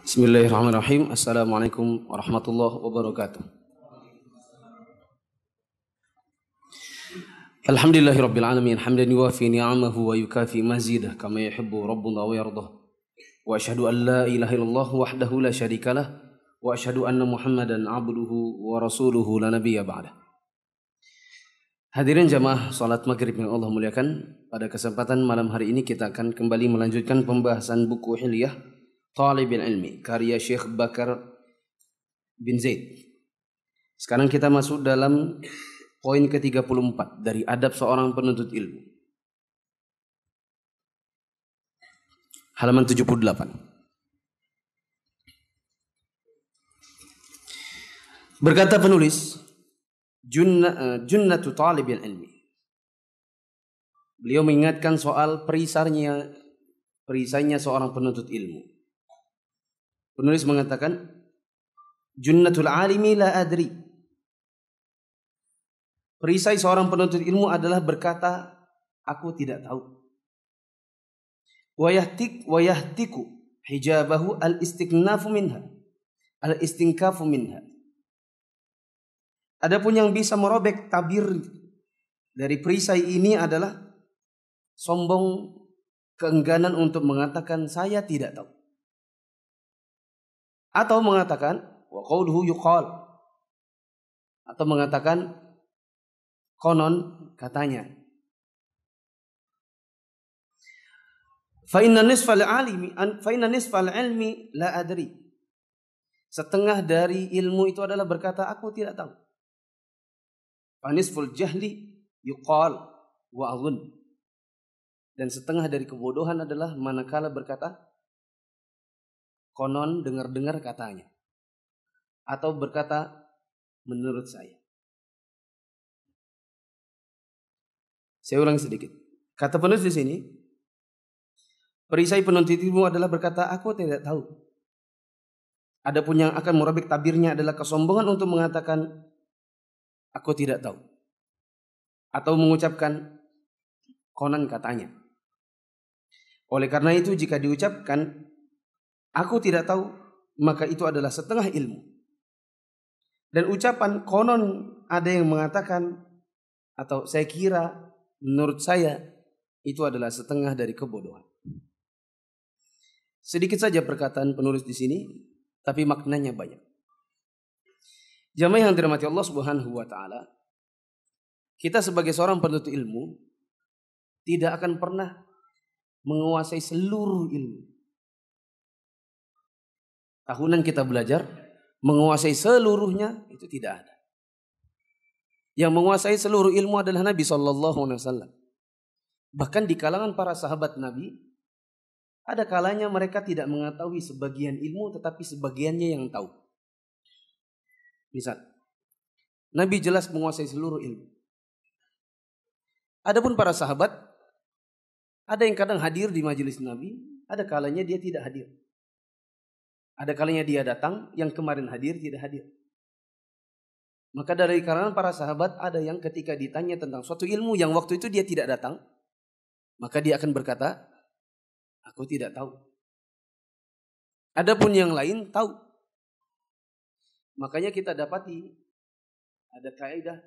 Bismillahirrahmanirrahim. Assalamualaikum warahmatullahi wabarakatuh. Alhamdulillahirabbil alamin hamdan yuwafi ni'amahu wa yukafi mazidah kama yuhibbu rabbuna wa yardah. Wa asyhadu an la ilaha illallah wahdahu la syarikalah wa asyhadu anna Muhammadan abduhu wa rasuluhu la nabiyya ba'dah. Hadirin jamaah salat maghrib yang Allah muliakan, pada kesempatan malam hari ini kita akan kembali melanjutkan pembahasan buku Hilyah Thalibul Ilmi karya Syekh Bakar bin Zaid. Sekarang kita masuk dalam poin ke-34 dari adab seorang penuntut ilmu. Halaman 78. Berkata penulis, Junnatu Talibil Ilmi. Beliau mengingatkan soal perisainya seorang penuntut ilmu. Penulis mengatakan, Junnatul alimi la adri. Perisai seorang penuntut ilmu adalah berkata, aku tidak tahu. Wa yahtiku hijabahu al-istinkafu minha. Adapun yang bisa merobek tabir dari perisai ini adalah sombong, keengganan untuk mengatakan saya tidak tahu. Atau mengatakan wa qawluhu yuqal, atau mengatakan konon katanya. Fa inna nisfal ilmi la adri. Setengah dari ilmu itu adalah berkata aku tidak tahu. Fa nisful jahli yuqal wa adhun. Dan setengah dari kebodohan adalah manakala berkata konon, dengar-dengar katanya, atau berkata menurut saya. Saya ulang sedikit. Kata penulis di sini, perisai penuntut ilmu adalah berkata aku tidak tahu. Adapun yang akan merobek tabirnya adalah kesombongan untuk mengatakan aku tidak tahu, atau mengucapkan konon katanya. Oleh karena itu jika diucapkan aku tidak tahu, maka itu adalah setengah ilmu. Dan ucapan konon ada yang mengatakan, atau saya kira, menurut saya, itu adalah setengah dari kebodohan. Sedikit saja perkataan penulis di sini, tapi maknanya banyak. Jamaah yang dirahmati Allah Subhanahu wa taala, kita sebagai seorang penuntut ilmu tidak akan pernah menguasai seluruh ilmu. Tahunan kita belajar, menguasai seluruhnya itu tidak ada. Yang menguasai seluruh ilmu adalah Nabi SAW. Bahkan di kalangan para sahabat Nabi, ada kalanya mereka tidak mengetahui sebagian ilmu, tetapi sebagiannya yang tahu. Misal, Nabi jelas menguasai seluruh ilmu. Adapun para sahabat, ada yang kadang hadir di majelis Nabi, ada kalanya dia tidak hadir. Ada kalanya dia datang, yang kemarin hadir tidak hadir. Maka dari kalangan para sahabat ada yang ketika ditanya tentang suatu ilmu yang waktu itu dia tidak datang, maka dia akan berkata, aku tidak tahu. Adapun yang lain tahu. Makanya kita dapati ada kaidah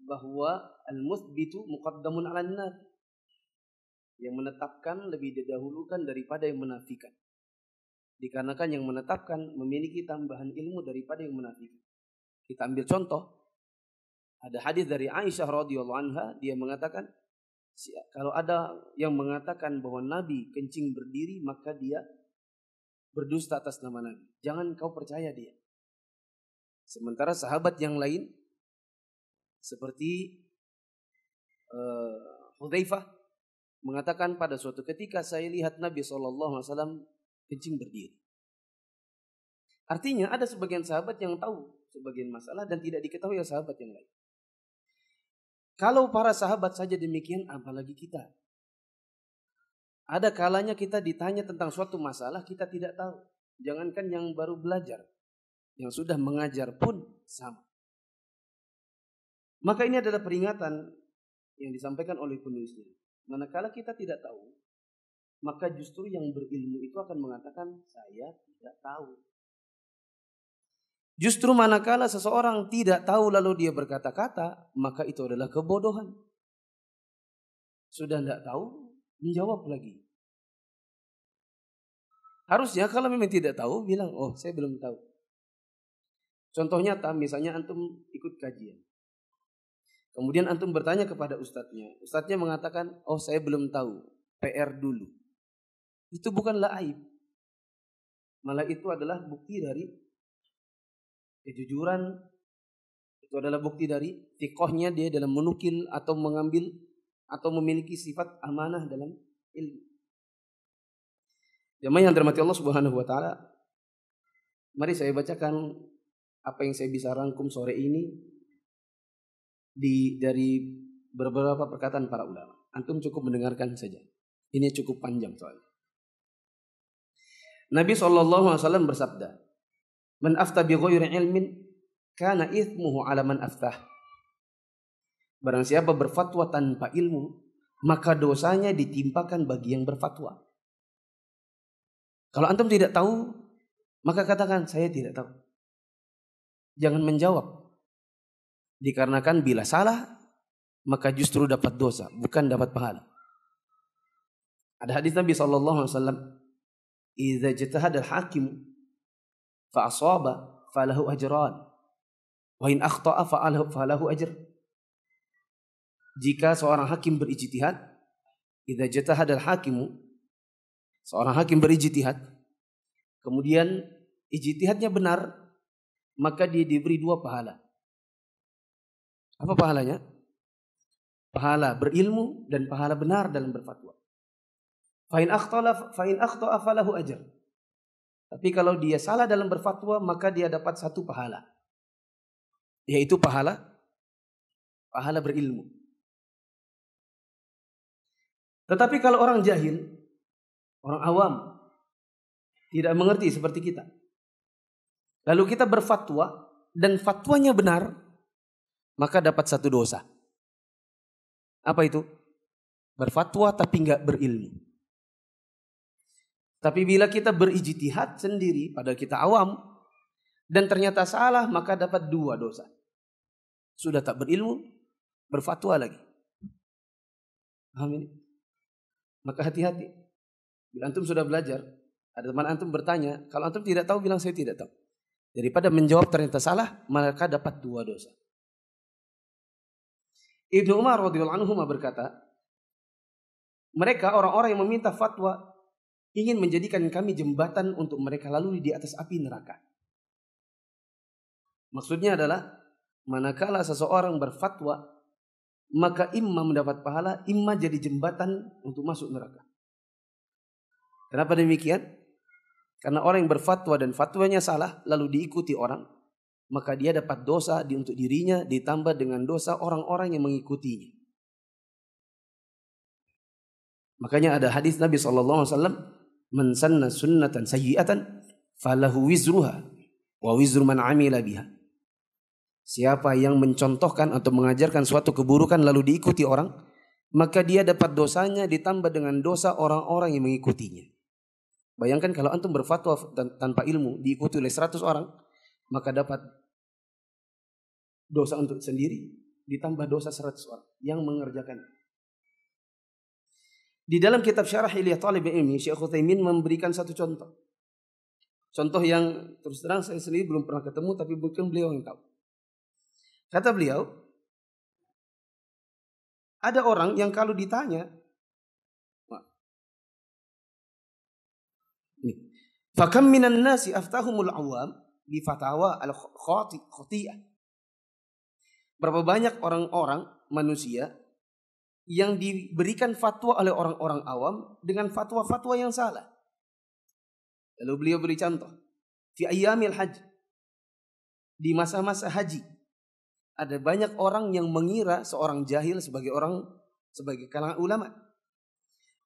bahwa al-muthbitu muqaddamun 'alan nafi. Yang menetapkan lebih didahulukan daripada yang menafikan. Dikarenakan yang menetapkan memiliki tambahan ilmu daripada yang menafikan. Kita ambil contoh. Ada hadis dari Aisyah radhiyallahu anha, dia mengatakan kalau ada yang mengatakan bahwa Nabi kencing berdiri, maka dia berdusta atas nama Nabi. Jangan kau percaya dia. Sementara sahabat yang lain seperti Hudzaifah mengatakan pada suatu ketika saya lihat Nabi SAW kencing berdiri. Artinya ada sebagian sahabat yang tahu sebagian masalah dan tidak diketahui oleh sahabat yang lain. Kalau para sahabat saja demikian, apalagi kita. Ada kalanya kita ditanya tentang suatu masalah kita tidak tahu. Jangankan yang baru belajar, yang sudah mengajar pun sama. Maka ini adalah peringatan yang disampaikan oleh penulisnya. Manakala kita tidak tahu, maka justru yang berilmu itu akan mengatakan saya tidak tahu. Justru manakala seseorang tidak tahu lalu dia berkata-kata, maka itu adalah kebodohan. Sudah tidak tahu, menjawab lagi. Harusnya kalau memang tidak tahu, bilang, oh saya belum tahu. Contoh nyata, misalnya antum ikut kajian. Kemudian antum bertanya kepada ustadznya. Ustadznya mengatakan, oh saya belum tahu, PR dulu. Itu bukanlah aib. Malah itu adalah bukti dari kejujuran. Itu adalah bukti dari fiqhnya dia dalam menukil atau mengambil atau memiliki sifat amanah dalam ilmu. Jemaah yang dirahmati Allah Subhanahu wa taala, mari saya bacakan apa yang saya bisa rangkum sore ini dari beberapa perkataan para ulama. Antum cukup mendengarkan saja. Ini cukup panjang soalnya. Nabi SAW bersabda, "Man afta bi ghairi ilmin kana ithmuhu 'ala man aftah." Barang siapa berfatwa tanpa ilmu, maka dosanya ditimpakan bagi yang berfatwa. Kalau antum tidak tahu, maka katakan saya tidak tahu. Jangan menjawab. Dikarenakan bila salah, maka justru dapat dosa, bukan dapat pahala. Ada hadis Nabi SAW, "Idza ijtahada al-hakim fa asaba falahu ajran, wa in akhta'a falahu ajr." Jika seorang hakim berijtihad, idza ijtahada al-hakimu, seorang hakim berijtihad, kemudian ijtihadnya benar, maka dia diberi 2 pahala. Apa pahalanya? Pahala berilmu dan pahala benar dalam berfatwa. Fa in akhta'a falahu ajr. Tapi kalau dia salah dalam berfatwa, maka dia dapat 1 pahala. Yaitu pahala berilmu. Tetapi kalau orang jahil, orang awam, tidak mengerti seperti kita, lalu kita berfatwa dan fatwanya benar, maka dapat 1 dosa. Apa itu? Berfatwa tapi enggak berilmu. Tapi bila kita berijtihad sendiri, padahal kita awam, dan ternyata salah, maka dapat 2 dosa. Sudah tak berilmu, berfatwa lagi. Paham ini? Maka hati-hati. Bila antum sudah belajar, ada teman antum bertanya, kalau antum tidak tahu, bilang saya tidak tahu. Daripada menjawab ternyata salah, maka dapat 2 dosa. Ibnu Umar radhiyallahu anhu berkata, mereka orang-orang yang meminta fatwa ingin menjadikan kami jembatan untuk mereka lalui di atas api neraka. Maksudnya adalah, manakala seseorang berfatwa, maka imma mendapat pahala, imma jadi jembatan untuk masuk neraka. Kenapa demikian? Karena orang yang berfatwa dan fatwanya salah, lalu diikuti orang, maka dia dapat dosa untuk dirinya, ditambah dengan dosa orang-orang yang mengikutinya. Makanya ada hadis Nabi SAW, "Man sanna sunnatan sayyi'atan falahu wizruha wa wizru man amila biha." Siapa yang mencontohkan atau mengajarkan suatu keburukan lalu diikuti orang, maka dia dapat dosanya ditambah dengan dosa orang-orang yang mengikutinya. Bayangkan kalau antum berfatwa tanpa ilmu diikuti oleh 100 orang, maka dapat dosa untuk sendiri ditambah dosa 100 orang yang mengerjakan. Di dalam kitab Syarah Hilyah Thalibul Ilmi, Syekh Utsaimin memberikan 1 contoh. Contoh yang terus terang saya sendiri belum pernah ketemu, tapi mungkin beliau yang tahu. Kata beliau, ada orang yang kalau ditanya, fakam minan nasi aftahumul awam bi fatawa al-khati'ah. Berapa banyak orang-orang manusia yang diberikan fatwa oleh orang-orang awam dengan fatwa-fatwa yang salah. Lalu beliau beri contoh, fi ayyamil haji, di masa-masa haji. Ada banyak orang yang mengira seorang jahil sebagai kalangan ulama.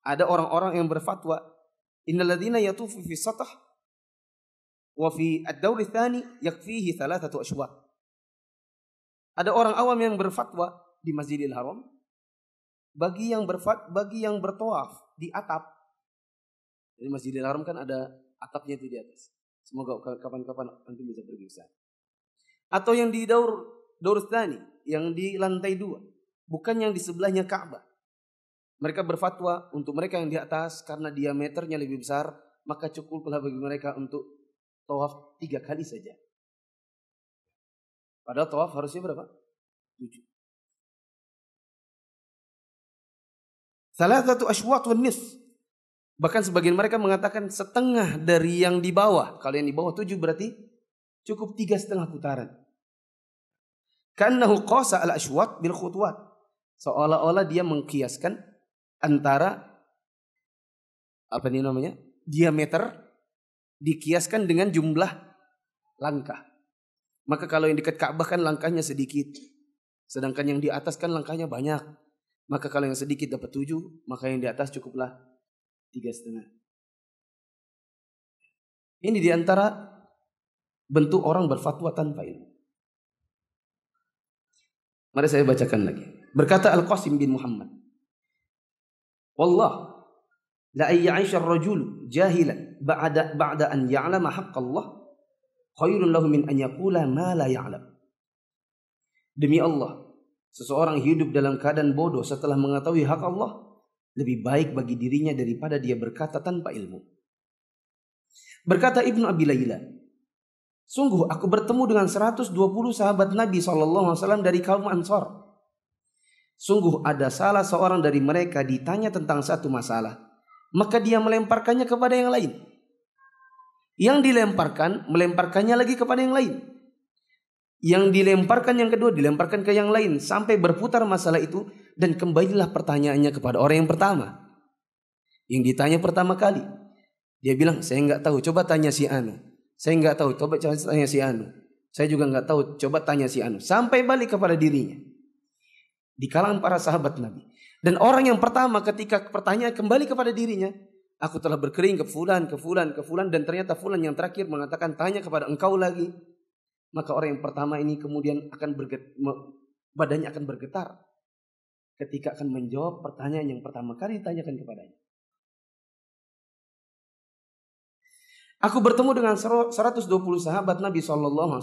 Ada orang-orang yang berfatwa, innal ladzina yatufu fi satah wa fi ad-dawr tsani yakfihi 3 ashwat. Ada orang awam yang berfatwa di Masjidil Haram, bagi yang bertawaf di atap Jadi Masjidil Haram kan ada atapnya itu di atas. Semoga kapan-kapan nanti bisa pergi ke sana. Atau yang di Daur Tsani, yang di lantai 2, bukan yang di sebelahnya Ka'bah. Mereka berfatwa untuk mereka yang di atas karena diameternya lebih besar, maka cukuplah bagi mereka untuk tawaf 3 kali saja. Padahal tawaf harusnya berapa? 7. Salah satu asywat wan nis. Bahkan sebagian mereka mengatakan setengah dari yang di bawah. Kalau yang di bawah 7 berarti cukup 3,5 putaran. Kannahu qasa al-asywat bil khutwat. Seolah-olah dia mengkiaskan antara diameter dikiaskan dengan jumlah langkah. Maka kalau yang dekat Ka'bah kan langkahnya sedikit, sedangkan yang di atas kan langkahnya banyak. Maka kalau yang sedikit dapat 7, maka yang di atas cukuplah 3,5. Ini diantara bentuk orang berfatwa tanpa ilmu. Mari saya bacakan lagi. Berkata Al-Qasim bin Muhammad, Wallah, la ayya'isha ar-rajulu jahilan ba'da an ya'lama haqqallah khairun lahu min an yaqula ma la ya'lam. Demi Allah, seseorang hidup dalam keadaan bodoh setelah mengetahui hak Allah lebih baik bagi dirinya daripada dia berkata tanpa ilmu. Berkata Ibnu Abi Layla, sungguh aku bertemu dengan 120 sahabat Nabi SAW dari kaum Ansar. Sungguh ada salah seorang dari mereka ditanya tentang satu masalah, maka dia melemparkannya kepada yang lain. Yang melemparkannya lagi kepada yang lain. Yang dilemparkan yang kedua, dilemparkan ke yang lain. Sampai berputar masalah itu dan kembalilah pertanyaannya kepada orang yang pertama. Yang ditanya pertama kali. Dia bilang, saya enggak tahu, coba tanya si Anu. Saya enggak tahu, coba tanya si Anu. Saya juga enggak tahu, coba tanya si Anu. Sampai balik kepada dirinya. Di kalangan para sahabat Nabi. Dan orang yang pertama ketika pertanyaan kembali kepada dirinya, aku telah berkering ke fulan, dan ternyata fulan yang terakhir mengatakan tanya kepada engkau lagi. Maka orang yang pertama ini kemudian akan badannya akan bergetar ketika akan menjawab pertanyaan yang pertama kali ditanyakan kepadanya. Aku bertemu dengan 120 sahabat Nabi SAW.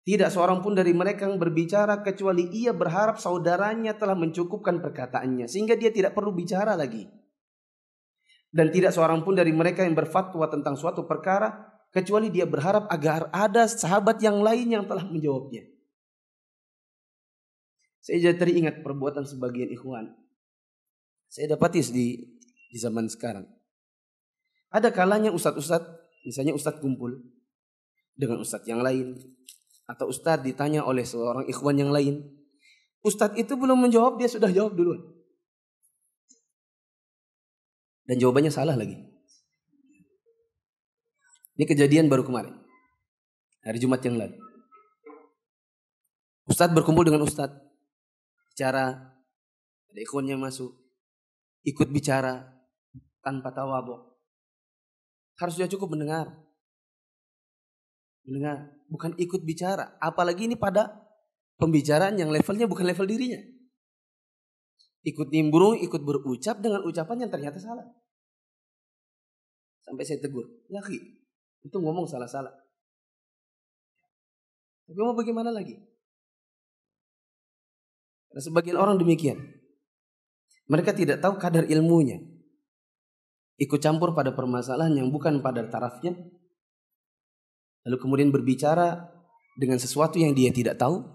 Tidak seorang pun dari mereka yang berbicara kecuali ia berharap saudaranya telah mencukupkan perkataannya sehingga dia tidak perlu bicara lagi. Dan tidak seorang pun dari mereka yang berfatwa tentang suatu perkara kecuali dia berharap agar ada sahabat yang lain yang telah menjawabnya. Saya jadi teringat perbuatan sebagian ikhwan. Saya dapati di zaman sekarang. Ada kalanya ustadz-ustadz, misalnya ustadz kumpul dengan ustadz yang lain. Atau ustadz ditanya oleh seorang ikhwan yang lain. Ustadz itu belum menjawab, dia sudah jawab duluan. Dan jawabannya salah lagi. Ini kejadian baru kemarin. Hari Jumat yang lalu. Ustadz berkumpul dengan ustadz. Bicara. Ada ikhwannya masuk. Ikut bicara. Tanpa tawadhu. Harusnya cukup mendengar. Bukan ikut bicara. Apalagi ini pada pembicaraan yang levelnya bukan level dirinya. Ikut nimbrung, ikut berucap dengan ucapan yang ternyata salah. Sampai saya tegur, laki, itu ngomong salah-salah. Tapi mau bagaimana lagi? Ada sebagian orang demikian. Mereka tidak tahu kadar ilmunya. Ikut campur pada permasalahan yang bukan pada tarafnya. Lalu kemudian berbicara dengan sesuatu yang dia tidak tahu.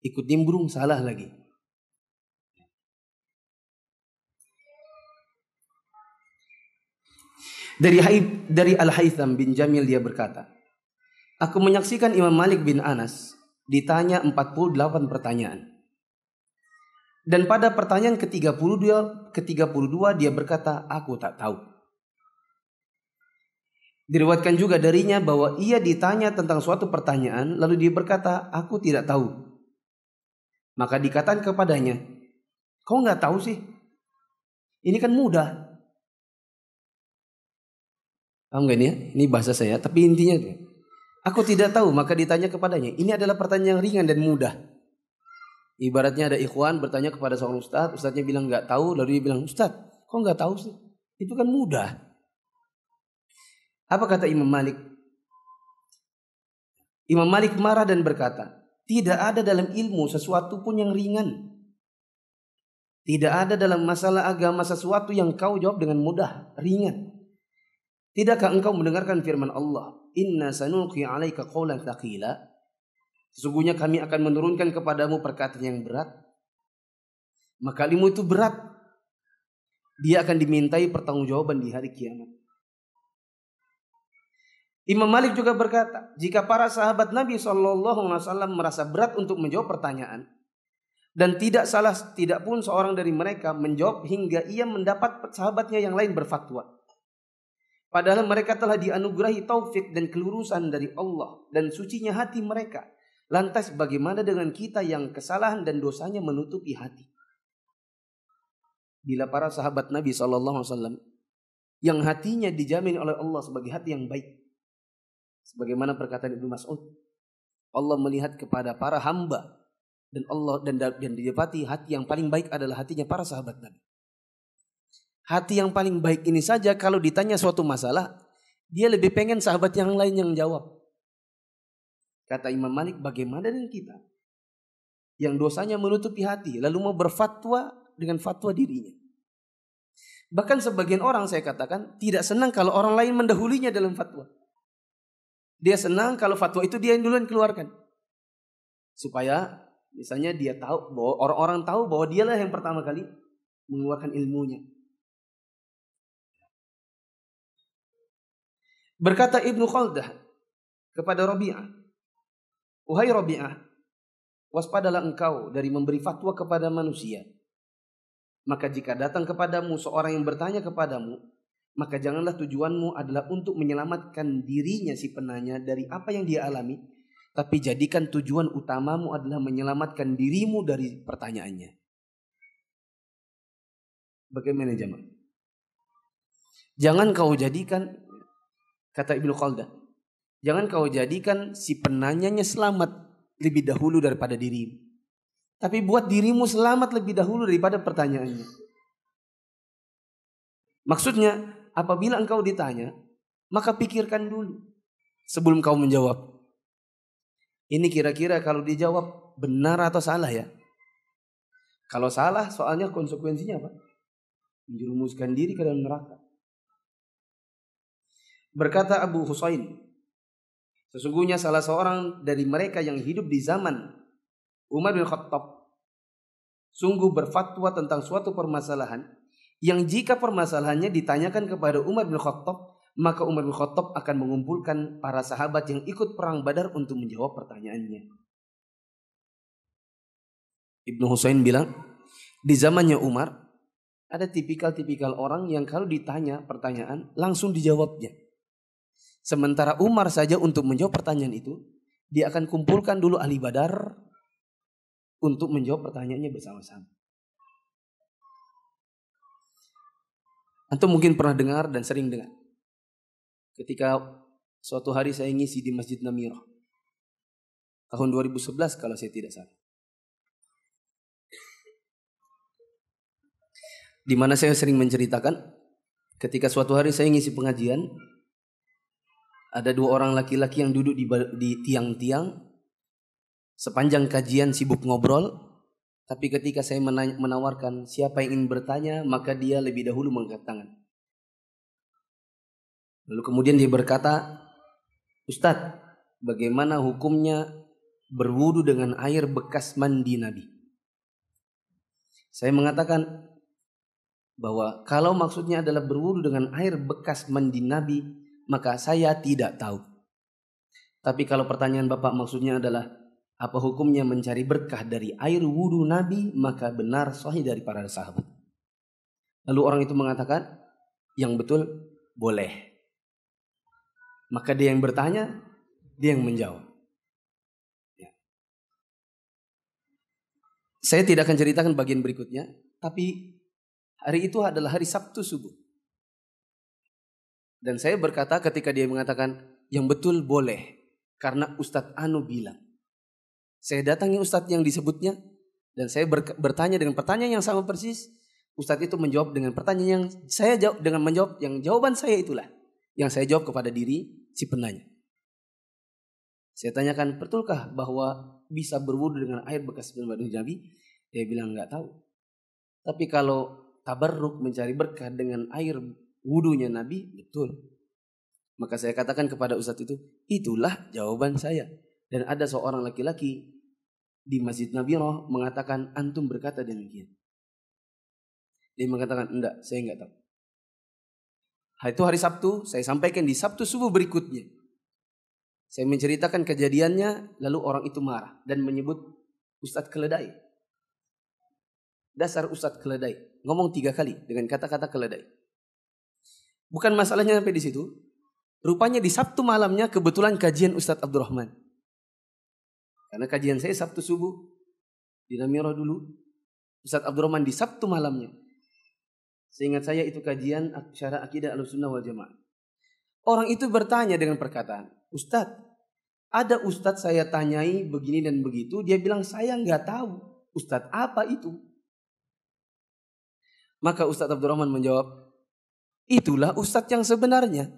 Ikut nimbrung, salah lagi. Dari Al-Haytham bin Jamil dia berkata, aku menyaksikan Imam Malik bin Anas ditanya 48 pertanyaan. Dan pada pertanyaan ke-32 dia berkata, aku tak tahu. Diriwayatkan juga darinya bahwa ia ditanya tentang suatu pertanyaan, lalu dia berkata, aku tidak tahu. Maka dikatakan kepadanya, kau nggak tahu sih? Ini kan mudah. Paham gak ini ya? Ini bahasa saya, tapi intinya itu. Aku tidak tahu, maka ditanya kepadanya. Ini adalah pertanyaan yang ringan dan mudah. Ibaratnya ada ikhwan bertanya kepada seorang ustadz, ustadznya bilang nggak tahu, lalu dia bilang, ustadz, kok nggak tahu sih? Itu kan mudah. Apa kata Imam Malik? Imam Malik marah dan berkata, tidak ada dalam ilmu sesuatu pun yang ringan. Tidak ada dalam masalah agama sesuatu yang kau jawab dengan mudah, ringan. Tidakkah engkau mendengarkan firman Allah, Inna sanulqi 'alaika qawlan tsaqila? Sesungguhnya kami akan menurunkan kepadamu perkataan yang berat. Maka ilmu itu berat. Dia akan dimintai pertanggungjawaban di hari kiamat. Imam Malik juga berkata, jika para sahabat Nabi SAW merasa berat untuk menjawab pertanyaan, dan tidak pun seorang dari mereka menjawab hingga ia mendapat sahabatnya yang lain berfatwa. Padahal mereka telah dianugerahi taufik dan kelurusan dari Allah dan sucinya hati mereka. Lantas bagaimana dengan kita yang kesalahan dan dosanya menutupi hati? Bila para sahabat Nabi SAW yang hatinya dijamin oleh Allah sebagai hati yang baik, sebagaimana perkataan Ibnu Mas'ud, Allah melihat kepada para hamba dan Allah dan didapati hati yang paling baik adalah hatinya para sahabat Nabi. Hati yang paling baik ini saja kalau ditanya suatu masalah, dia lebih pengen sahabat yang lain yang jawab. Kata Imam Malik, bagaimana dengan kita yang dosanya menutupi hati lalu mau berfatwa dengan fatwa dirinya? Bahkan sebagian orang, saya katakan, tidak senang kalau orang lain mendahulinya dalam fatwa. Dia senang kalau fatwa itu dia yang duluan keluarkan. Supaya misalnya dia tahu bahwa orang-orang tahu bahwa dialah yang pertama kali mengeluarkan ilmunya. Berkata Ibnu Khaldah kepada Rabi'ah, wahai Rabi'ah, waspadalah engkau dari memberi fatwa kepada manusia. Maka jika datang kepadamu seorang yang bertanya kepadamu, maka janganlah tujuanmu adalah untuk menyelamatkan dirinya si penanya dari apa yang dia alami, tapi jadikan tujuan utamamu adalah menyelamatkan dirimu dari pertanyaannya. Bagaimana jemaah? Jangan kau jadikan, kata Ibnu Khaldah, jangan kau jadikan si penanyanya selamat lebih dahulu daripada dirimu, tapi buat dirimu selamat lebih dahulu daripada pertanyaannya. Maksudnya, apabila engkau ditanya, maka pikirkan dulu sebelum kau menjawab. Ini kira-kira kalau dijawab benar atau salah ya? Kalau salah, soalnya konsekuensinya apa? Menjerumuskan diri ke dalam neraka. Berkata Abu Husain, sesungguhnya salah seorang dari mereka yang hidup di zaman Umar bin Khattab sungguh berfatwa tentang suatu permasalahan yang jika permasalahannya ditanyakan kepada Umar bin Khattab, maka Umar bin Khattab akan mengumpulkan para sahabat yang ikut perang Badar untuk menjawab pertanyaannya. Ibnu Husain bilang, di zamannya Umar ada tipikal-tipikal orang yang kalau ditanya pertanyaan langsung dijawabnya. Sementara Umar saja untuk menjawab pertanyaan itu, dia akan kumpulkan dulu ahli Badar untuk menjawab pertanyaannya bersama-sama. Antum mungkin pernah dengar dan sering dengar. Ketika suatu hari saya ngisi di Masjid Namirah. Tahun 2011 kalau saya tidak salah. Di mana saya sering menceritakan ketika suatu hari saya ngisi pengajian, ada dua orang laki-laki yang duduk di tiang-tiang. Sepanjang kajian sibuk ngobrol, tapi ketika saya menawarkan siapa yang ingin bertanya, maka dia lebih dahulu mengangkat tangan. Lalu kemudian dia berkata, Ustadz, bagaimana hukumnya berwudu dengan air bekas mandi Nabi? Saya mengatakan bahwa kalau maksudnya adalah berwudu dengan air bekas mandi Nabi, maka saya tidak tahu. Tapi kalau pertanyaan Bapak maksudnya adalah apa hukumnya mencari berkah dari air wudu Nabi, maka benar sahih dari para sahabat. Lalu orang itu mengatakan, yang betul boleh. Maka dia yang bertanya, dia yang menjawab. Ya. Saya tidak akan ceritakan bagian berikutnya, tapi hari itu adalah hari Sabtu subuh. Dan saya berkata ketika dia mengatakan, yang betul boleh, karena Ustadz Anu bilang. Saya datangi Ustadz yang disebutnya, dan saya bertanya dengan pertanyaan yang sama persis. Ustadz itu menjawab dengan pertanyaan yang saya jawab dengan menjawab yang jawaban saya itulah Yang saya jawab kepada diri si penanya. Saya tanyakan, betulkah bahwa bisa berwudu dengan air bekas sperma Nabi? Dia bilang nggak tahu. Tapi kalau tabarruk mencari berkah dengan air wudunya Nabi, betul. Maka saya katakan kepada ustadz itu, itulah jawaban saya. Dan ada seorang laki-laki di Masjid Nabirah mengatakan, antum berkata demikian. Dia mengatakan, enggak, saya enggak tahu. Itu hari Sabtu, saya sampaikan di Sabtu subuh berikutnya. Saya menceritakan kejadiannya, lalu orang itu marah dan menyebut Ustadz keledai. Dasar Ustadz keledai. Ngomong 3 kali dengan kata-kata keledai. Bukan masalahnya sampai di situ. Rupanya di Sabtu malamnya kebetulan kajian Ustadz Abdurrahman. Karena kajian saya Sabtu subuh di Namirah dulu. Ustadz Abdurrahman di Sabtu malamnya. Seingat saya itu kajian syarah akidah Ahlussunnah wal Jamaah. Orang itu bertanya dengan perkataan, Ustadz, ada Ustadz saya tanyai begini dan begitu. Dia bilang saya nggak tahu. Ustadz apa itu? Maka Ustadz Abdurrahman menjawab, itulah Ustadz yang sebenarnya.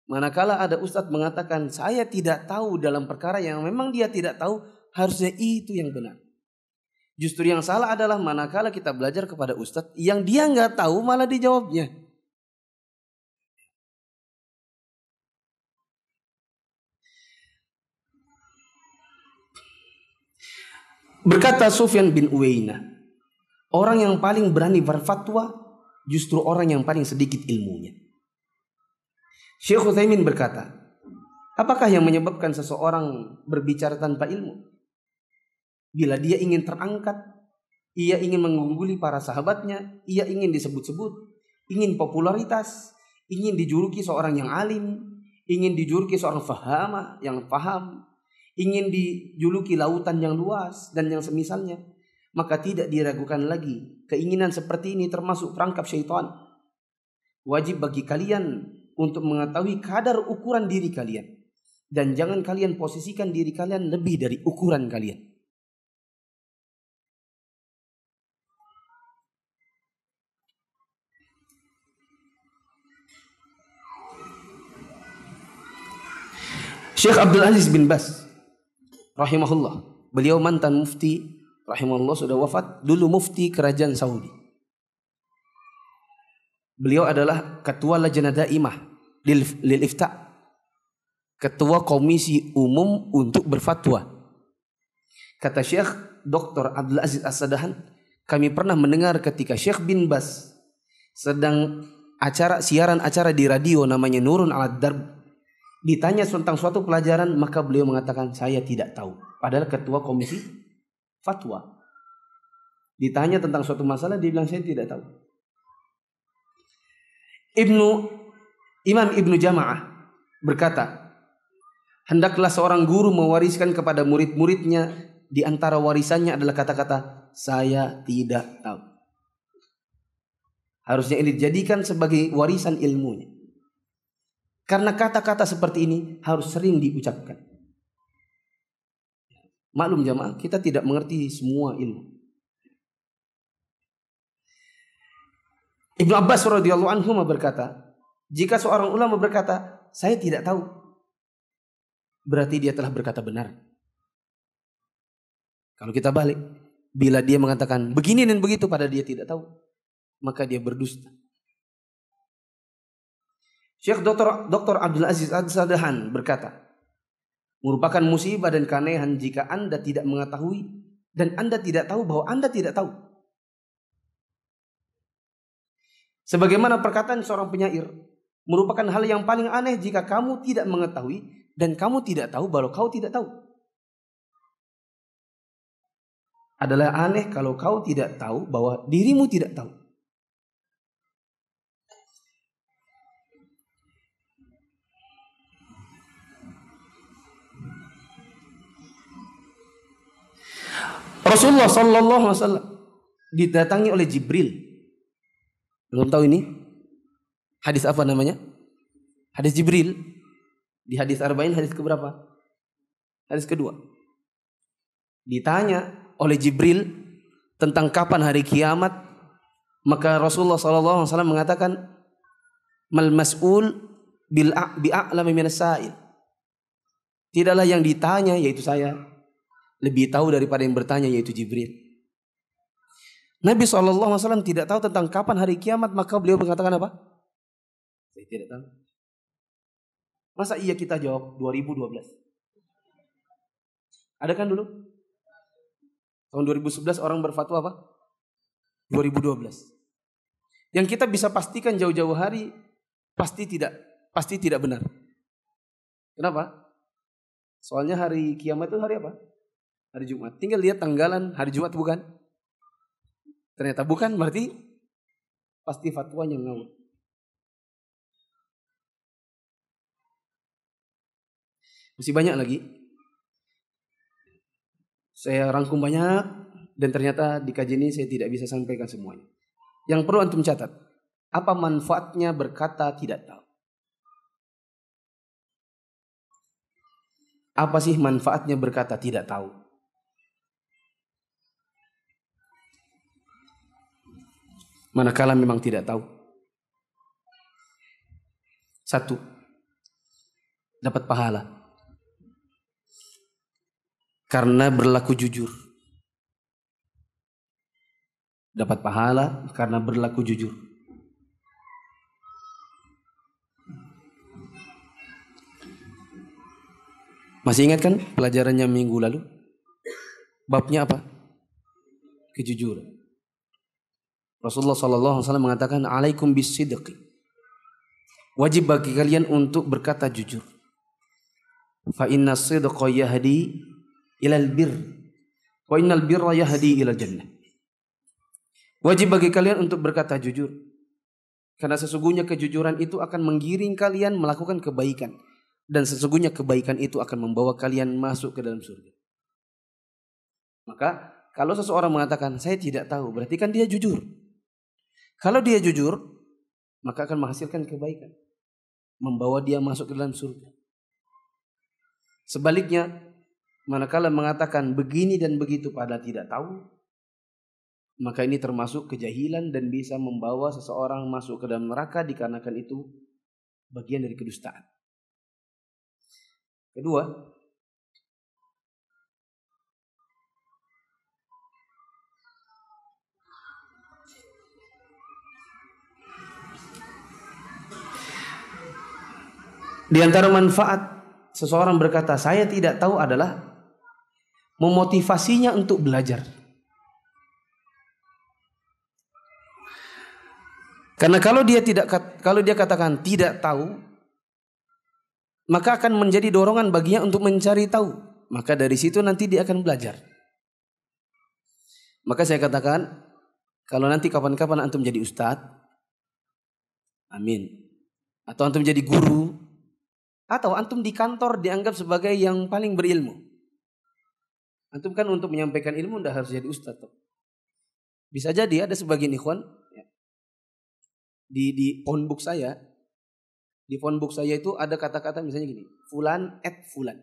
Manakala ada Ustadz mengatakan saya tidak tahu dalam perkara yang memang dia tidak tahu, harusnya itu yang benar. Justru yang salah adalah manakala kita belajar kepada Ustadz yang dia nggak tahu malah dijawabnya. Berkata Sufyan bin Uwainah, orang yang paling berani berfatwa justru orang yang paling sedikit ilmunya. Syekh Utsaimin berkata, apakah yang menyebabkan seseorang berbicara tanpa ilmu? Bila dia ingin terangkat, ia ingin mengungguli para sahabatnya, ia ingin disebut-sebut, ingin popularitas, ingin dijuluki seorang yang alim, ingin dijuluki seorang fahamah yang paham, ingin dijuluki lautan yang luas dan yang semisalnya, maka tidak diragukan lagi keinginan seperti ini termasuk perangkap syaitan. Wajib bagi kalian untuk mengetahui kadar ukuran diri kalian, dan jangan kalian posisikan diri kalian lebih dari ukuran kalian. Syekh Abdul Aziz bin Baz rahimahullah, beliau mantan mufti rahimahullah, sudah wafat, dulu mufti kerajaan Saudi. Beliau adalah ketua lajnah daimah lil ifta, ketua komisi umum untuk berfatwa. Kata Syekh Dr. Abdul Aziz As-Sadahan, kami pernah mendengar ketika Syekh bin Baz sedang siaran acara di radio namanya Nurun ala Darb, ditanya tentang suatu pelajaran, maka beliau mengatakan saya tidak tahu. Padahal ketua komisi fatwa. Ditanya tentang suatu masalah, dia bilang saya tidak tahu. Imam Ibnu Jamaah berkata, hendaklah seorang guru mewariskan kepada murid-muridnya, di antara warisannya adalah kata-kata saya tidak tahu. Harusnya ini dijadikan sebagai warisan ilmunya. Karena kata-kata seperti ini harus sering diucapkan. Maklum jamaah, kita tidak mengerti semua ilmu. Ibnu Abbas radhiyallahu anhu berkata, jika seorang ulama berkata, saya tidak tahu, berarti dia telah berkata benar. Kalau kita balik, bila dia mengatakan begini dan begitu pada dia tidak tahu, maka dia berdusta. Syekh Dr. Abdul Aziz As-Sadahan berkata, merupakan musibah dan keanehan jika Anda tidak mengetahui dan Anda tidak tahu bahwa Anda tidak tahu. Sebagaimana perkataan seorang penyair, merupakan hal yang paling aneh jika kamu tidak mengetahui dan kamu tidak tahu bahwa kau tidak tahu. Adalah aneh kalau kau tidak tahu bahwa dirimu tidak tahu. Rasulullah sallallahu alaihi wasallam didatangi oleh Jibril. Belum tahu ini? Hadis apa namanya? Hadis Jibril. Di hadis Arba'in hadis keberapa? Hadis kedua. Ditanya oleh Jibril tentang kapan hari kiamat, maka Rasulullah sallallahu alaihi wasallam mengatakan, "Mal mas'ul bi'a'lami minas sa'il. Tidaklah yang ditanya yaitu saya lebih tahu daripada yang bertanya yaitu Jibril. Nabi SAW tidak tahu tentang kapan hari kiamat, maka beliau mengatakan apa? Saya tidak tahu. Masa iya kita jawab 2012? Ada kan dulu? Tahun 2011 orang berfatwa apa? 2012. Yang kita bisa pastikan jauh-jauh hari pasti tidak benar. Kenapa? Soalnya hari kiamat itu hari apa? Hari Jumat. Tinggal lihat tanggalan hari Jumat bukan? Ternyata bukan, berarti pasti fatwanya ngawur. Masih banyak lagi. Saya rangkum banyak dan ternyata di kajian ini saya tidak bisa sampaikan semuanya. Yang perlu antum catat, apa manfaatnya berkata tidak tahu? Apa sih manfaatnya berkata tidak tahu? Manakala memang tidak tahu. Satu, dapat pahala. Karena berlaku jujur. Dapat pahala karena berlaku jujur. Masih ingat kan pelajarannya minggu lalu? Babnya apa? Kejujuran. Rasulullah SAW mengatakan, alaikum bisidqi. Wajib bagi kalian untuk berkata jujur. Fa inna sidqa yahdi ilal bir, wa innal birra yahdi ilal jannah. Wajib bagi kalian untuk berkata jujur, karena sesungguhnya kejujuran itu akan menggiring kalian melakukan kebaikan, dan sesungguhnya kebaikan itu akan membawa kalian masuk ke dalam surga. Maka kalau seseorang mengatakan saya tidak tahu, berarti kan dia jujur. Kalau dia jujur, maka akan menghasilkan kebaikan, membawa dia masuk ke dalam surga. Sebaliknya, manakala mengatakan begini dan begitu pada tidak tahu, maka ini termasuk kejahilan dan bisa membawa seseorang masuk ke dalam neraka dikarenakan itu bagian dari kedustaan. Kedua, di antara manfaat seseorang berkata saya tidak tahu adalah memotivasinya untuk belajar. Karena kalau dia katakan tidak tahu, maka akan menjadi dorongan baginya untuk mencari tahu. Maka dari situ nanti dia akan belajar. Maka saya katakan, kalau nanti kapan-kapan antum jadi ustadz, amin. Atau antum jadi guru, atau antum di kantor dianggap sebagai yang paling berilmu. Antum kan untuk menyampaikan ilmu tidak harus jadi ustadz. Bisa jadi ada sebagian ikhwan di phonebook saya. Di phonebook saya itu ada kata-kata misalnya gini, fulan at fulan.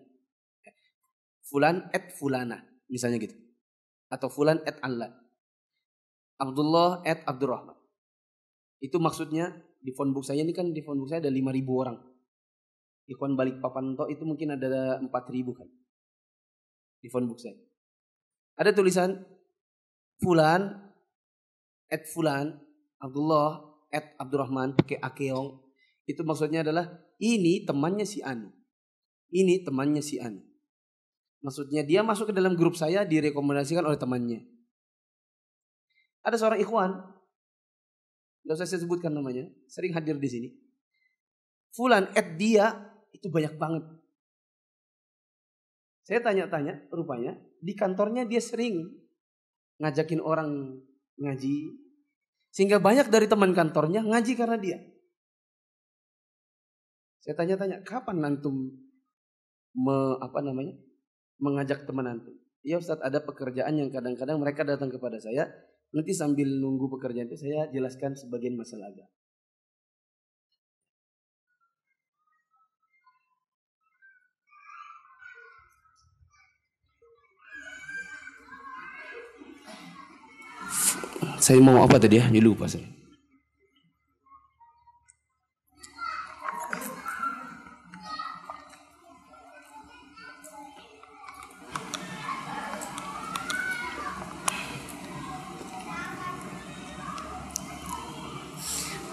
Fulan at fulana, misalnya gitu. Atau fulan at Allah. Abdullah at Abdurrahman. Itu maksudnya di phonebook saya ini kan, di phonebook saya ada 5.000 orang. Ikhwan Balikpapan itu mungkin ada 4.000 kan. Di phonebook saya. Ada tulisan fulan at fulan, Abdullah at Abdurrahman pakai akeong. Itu maksudnya adalah ini temannya si Anu. Ini temannya si Anu. Maksudnya dia masuk ke dalam grup saya direkomendasikan oleh temannya. Ada seorang ikhwan, tidak usah saya sebutkan namanya, sering hadir di sini. Fulan at dia itu banyak banget. Saya tanya-tanya, rupanya di kantornya dia sering ngajakin orang ngaji, sehingga banyak dari teman kantornya ngaji karena dia. Saya tanya-tanya, kapan antum mengajak teman antum? Ya Ustaz, ada pekerjaan yang kadang-kadang mereka datang kepada saya, nanti sambil nunggu pekerjaan itu saya jelaskan sebagian masalah agama. Saya mau apa tadi ya? Lupa saya.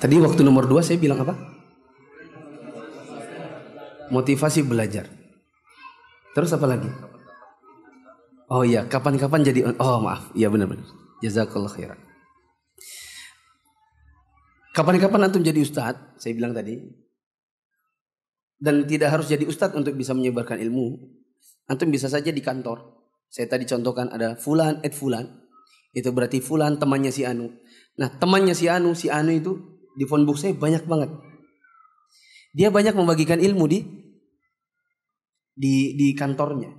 Tadi waktu nomor 2 saya bilang apa? Motivasi belajar. Terus apa lagi? Oh iya, kapan-kapan jadi, oh maaf, iya benar-benar. Jazakallah khairan. Kapan-kapan antum jadi ustadz, saya bilang tadi. Dan tidak harus jadi ustadz untuk bisa menyebarkan ilmu. Antum bisa saja di kantor. Saya tadi contohkan ada fulan et fulan. Itu berarti fulan temannya si Anu. Nah temannya si Anu itu di phone book saya banyak banget. Dia banyak membagikan ilmu di kantornya.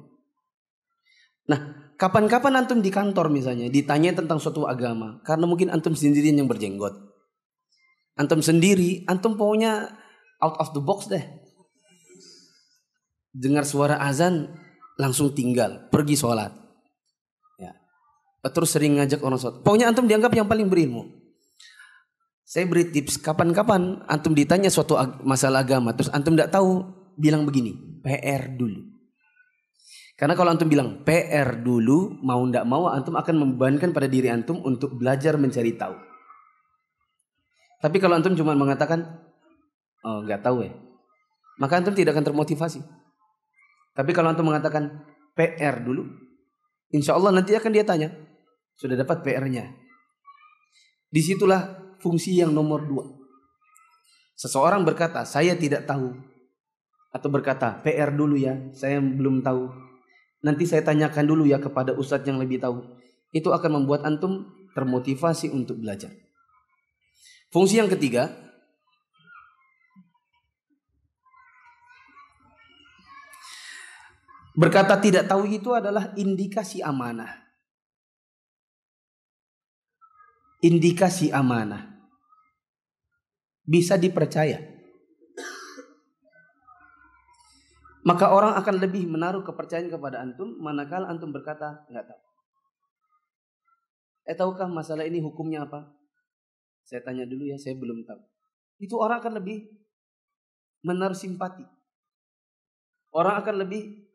Nah kapan-kapan antum di kantor misalnya ditanya tentang suatu agama. Karena mungkin antum sendirian yang berjenggot. Antum sendiri, antum pokoknya out of the box deh. Dengar suara azan langsung tinggal, pergi sholat. Ya. Terus sering ngajak orang sholat. Pokoknya antum dianggap yang paling berilmu. Saya beri tips, kapan-kapan antum ditanya suatu masalah agama, terus antum tidak tahu, bilang begini, PR dulu. Karena kalau antum bilang PR dulu, mau tidak mau antum akan membebankan pada diri antum untuk belajar mencari tahu. Tapi kalau antum cuma mengatakan, oh nggak tahu ya, maka antum tidak akan termotivasi. Tapi kalau antum mengatakan PR dulu, insya Allah nanti akan dia tanya, sudah dapat PR-nya. Disitulah fungsi yang nomor 2. Seseorang berkata, saya tidak tahu. Atau berkata, PR dulu ya, saya belum tahu. Nanti saya tanyakan dulu ya kepada ustadz yang lebih tahu. Itu akan membuat antum termotivasi untuk belajar. Fungsi yang ketiga, berkata tidak tahu itu adalah indikasi amanah. Indikasi amanah. Bisa dipercaya. Maka orang akan lebih menaruh kepercayaan kepada antum manakala antum berkata enggak tahu. Tahukah masalah ini hukumnya apa? Saya tanya dulu ya, saya belum tahu. Itu orang akan lebih menaruh simpati. Orang akan lebih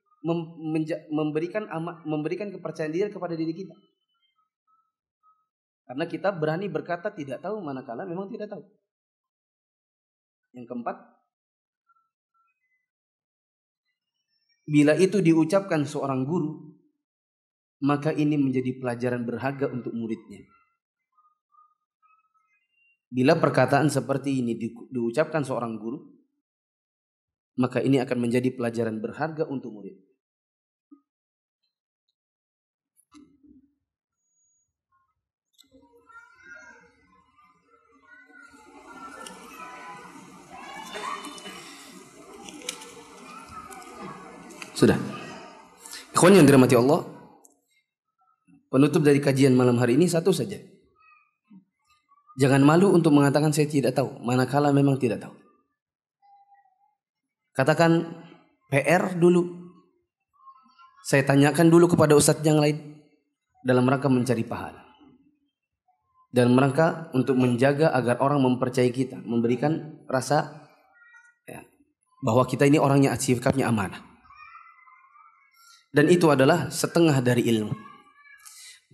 memberikan kepercayaan diri kepada diri kita. Karena kita berani berkata tidak tahu manakala memang tidak tahu. Yang keempat, bila itu diucapkan seorang guru, maka ini menjadi pelajaran berharga untuk muridnya. Bila perkataan seperti ini diucapkan seorang guru, maka ini akan menjadi pelajaran berharga untuk murid. Sudah. Ikhwan yang dirahmati Allah, penutup dari kajian malam hari ini satu saja. Jangan malu untuk mengatakan saya tidak tahu, manakala memang tidak tahu. Katakan PR dulu. Saya tanyakan dulu kepada ustadz yang lain dalam rangka mencari pahala. Dalam rangka untuk menjaga agar orang mempercayai kita, memberikan rasa ya, bahwa kita ini orangnya sifatnya amanah. Dan itu adalah setengah dari ilmu.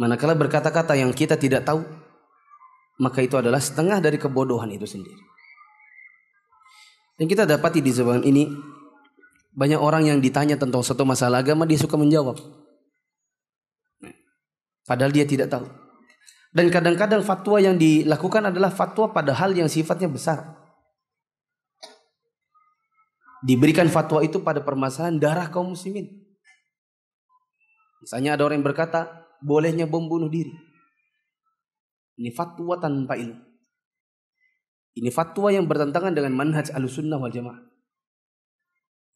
Manakala berkata-kata yang kita tidak tahu, maka itu adalah setengah dari kebodohan itu sendiri. Dan kita dapati di zaman ini banyak orang yang ditanya tentang suatu masalah agama, dia suka menjawab, padahal dia tidak tahu. Dan kadang-kadang fatwa yang dilakukan adalah fatwa pada hal yang sifatnya besar. Diberikan fatwa itu pada permasalahan darah kaum muslimin. Misalnya ada orang yang berkata bolehnya bom bunuh diri. Ini fatwa tanpa ilmu. Ini fatwa yang bertentangan dengan manhaj Ahlussunnah wal Jamaah.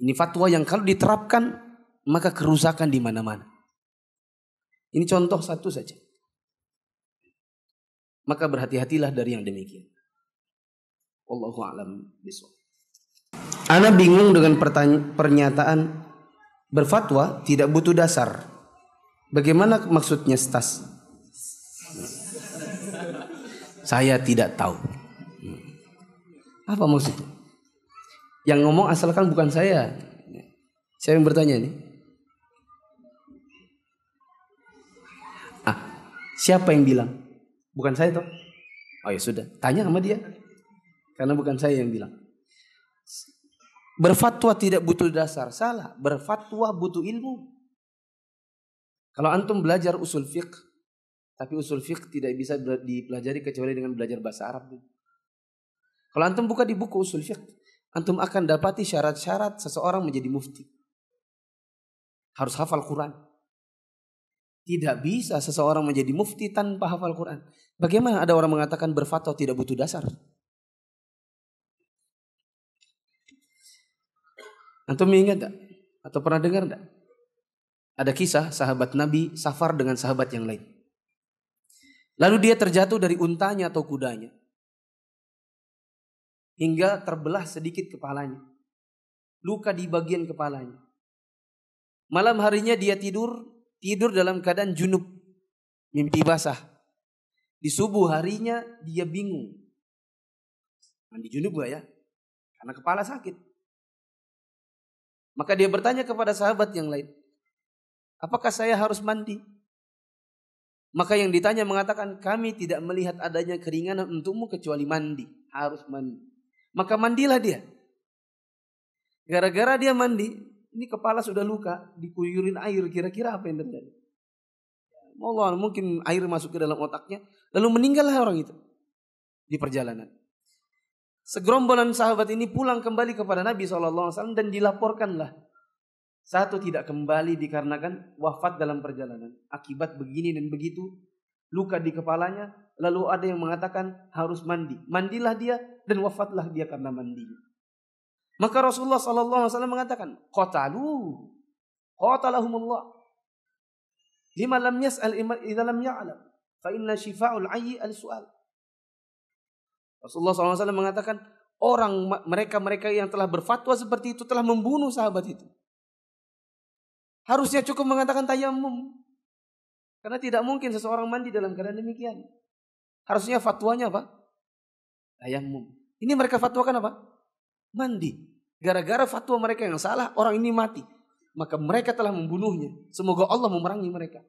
Ini fatwa yang kalau diterapkan maka kerusakan di mana-mana. Ini contoh satu saja. Maka berhati-hatilah dari yang demikian. Wallahu a'lam bishawab. Ana bingung dengan pernyataan berfatwa tidak butuh dasar. Bagaimana maksudnya Stas? Saya tidak tahu. Apa maksudnya? Yang ngomong asalkan bukan saya. Saya yang bertanya ini. Siapa yang bilang? Bukan saya toh. Oh ya sudah, tanya sama dia. Karena bukan saya yang bilang. Berfatwa tidak butuh dasar, salah. Berfatwa butuh ilmu. Kalau antum belajar usul fiqh, tapi usul fiqh tidak bisa dipelajari kecuali dengan belajar bahasa Arab. Kalau antum buka di buku usul fiqh, antum akan dapati syarat-syarat seseorang menjadi mufti. Harus hafal Quran. Tidak bisa seseorang menjadi mufti tanpa hafal Quran. Bagaimana ada orang mengatakan berfatwa tidak butuh dasar? Antum ingat tak? Atau pernah dengar tak? Ada kisah sahabat Nabi safar dengan sahabat yang lain. Lalu dia terjatuh dari untanya atau kudanya. Hingga terbelah sedikit kepalanya. Luka di bagian kepalanya. Malam harinya dia tidur dalam keadaan junub. Mimpi basah. Di subuh harinya dia bingung. Mandi junub gak ya? Karena kepala sakit. Maka dia bertanya kepada sahabat yang lain. Apakah saya harus mandi? Maka yang ditanya mengatakan, kami tidak melihat adanya keringanan untukmu kecuali mandi. Harus mandi. Maka mandilah dia. Gara-gara dia mandi, ini kepala sudah luka, dikuyurin air, kira-kira apa yang terjadi? Allah, mungkin air masuk ke dalam otaknya, lalu meninggallah orang itu di perjalanan. Segerombolan sahabat ini pulang kembali kepada Nabi SAW dan dilaporkanlah. Satu tidak kembali dikarenakan wafat dalam perjalanan. Akibat begini dan begitu, luka di kepalanya, lalu ada yang mengatakan harus mandi. Mandilah dia dan wafatlah dia karena mandi. Maka Rasulullah SAW mengatakan, qatalahumullah. Lima lam yas'al idza lam ya'lam, fa inna shifa'ul 'ayyi al-su'al. Rasulullah SAW mengatakan, mereka yang telah berfatwa seperti itu telah membunuh sahabat itu. Harusnya cukup mengatakan tayamum. Karena tidak mungkin seseorang mandi dalam keadaan demikian. Harusnya fatwanya apa? Tayamum. Ini mereka fatwakan apa? Mandi. Gara-gara fatwa mereka yang salah, orang ini mati. Maka mereka telah membunuhnya. Semoga Allah memerangi mereka.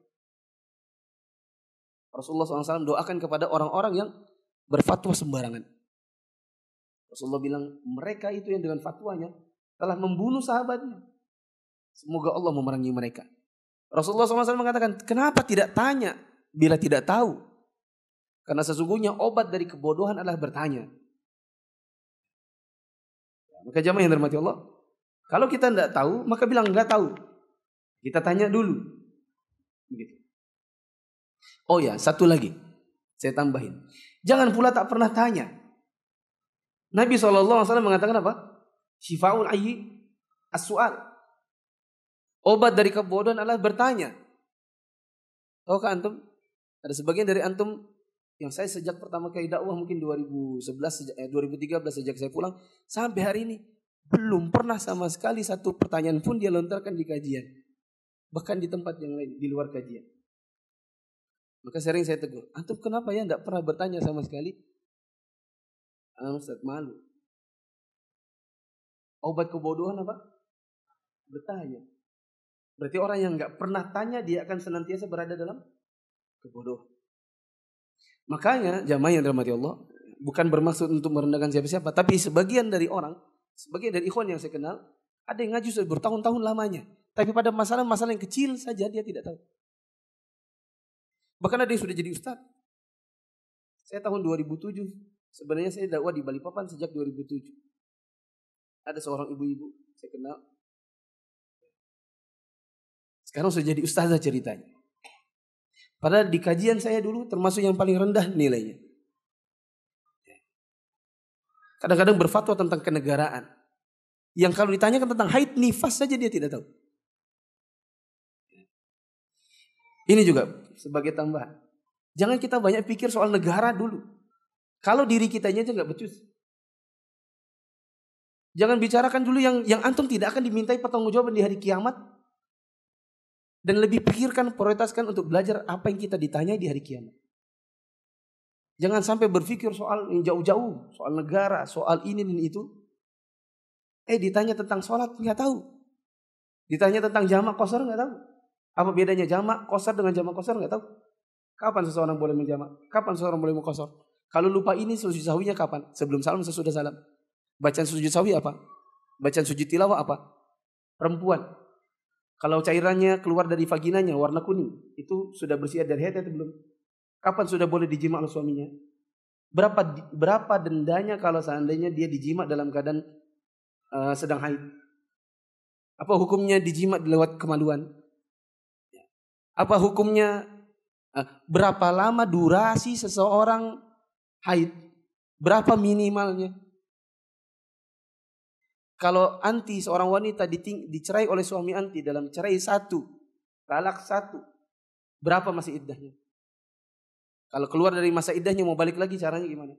Rasulullah SAW doakan kepada orang-orang yang berfatwa sembarangan. Rasulullah bilang, mereka itu yang dengan fatwanya telah membunuh sahabatnya. Semoga Allah memerangi mereka. Rasulullah SAW mengatakan, kenapa tidak tanya bila tidak tahu? Karena sesungguhnya obat dari kebodohan adalah bertanya. Maka jamaah yang dirahmati Allah, kalau kita tidak tahu, maka bilang enggak tahu. Kita tanya dulu. Begitu. Oh ya, satu lagi. Saya tambahin. Jangan pula tak pernah tanya. Nabi SAW mengatakan apa? Shifa'ul 'ayyi as-su'al. Obat dari kebodohan adalah bertanya. Tahukah antum? Ada sebagian dari antum yang saya sejak pertama kali dakwah mungkin 2013 sejak saya pulang sampai hari ini belum pernah sama sekali satu pertanyaan pun dia lontarkan di kajian. Bahkan di tempat yang lain, di luar kajian. Maka sering saya tegur, antum kenapa ya tidak pernah bertanya sama sekali? Ustaz, malu. Obat kebodohan apa? Bertanya. Berarti orang yang nggak pernah tanya dia akan senantiasa berada dalam kebodohan. Makanya jamaah yang dirahmati Allah, bukan bermaksud untuk merendahkan siapa-siapa, tapi sebagian dari orang, sebagian dari ikhwan yang saya kenal, ada yang ngaji sudah bertahun-tahun lamanya, tapi pada masalah-masalah yang kecil saja dia tidak tahu. Bahkan ada yang sudah jadi ustaz. Saya tahun 2007, sebenarnya saya dakwah di Balikpapan sejak 2007. Ada seorang ibu-ibu saya kenal. Sekarang sudah jadi ustazah ceritanya. Padahal di kajian saya dulu termasuk yang paling rendah nilainya. Kadang-kadang berfatwa tentang kenegaraan. Yang kalau ditanyakan tentang haid nifas saja dia tidak tahu. Ini juga sebagai tambahan. Jangan kita banyak pikir soal negara dulu. Kalau diri kitanya aja nggak becus. Jangan bicarakan dulu yang antum tidak akan dimintai pertanggungjawaban di hari kiamat. Dan lebih pikirkan, prioritaskan untuk belajar apa yang kita ditanya di hari kiamat. Jangan sampai berpikir soal yang jauh-jauh, soal negara, soal ini dan itu. Ditanya tentang sholat nggak tahu. Ditanya tentang jamak qashar nggak tahu. Apa bedanya jamak qashar dengan jamak qashar nggak tahu. Kapan seseorang boleh menjamak? Kapan seseorang boleh mengqashar? Kalau lupa ini sujud sahwinya kapan? Sebelum salam, sesudah salam. Bacaan sujud sahwi apa? Bacaan sujud tilawah apa? Perempuan. Kalau cairannya keluar dari vaginanya warna kuning, itu sudah bersih dari haid atau belum? Kapan sudah boleh dijima oleh suaminya? Berapa dendanya kalau seandainya dia dijima dalam keadaan sedang haid? Apa hukumnya dijima lewat kemaluan? Apa hukumnya berapa lama durasi seseorang haid? Berapa minimalnya? Kalau anti seorang wanita dicerai oleh suami anti dalam cerai 1, talak 1, berapa masih iddahnya? Kalau keluar dari masa iddahnya mau balik lagi caranya gimana?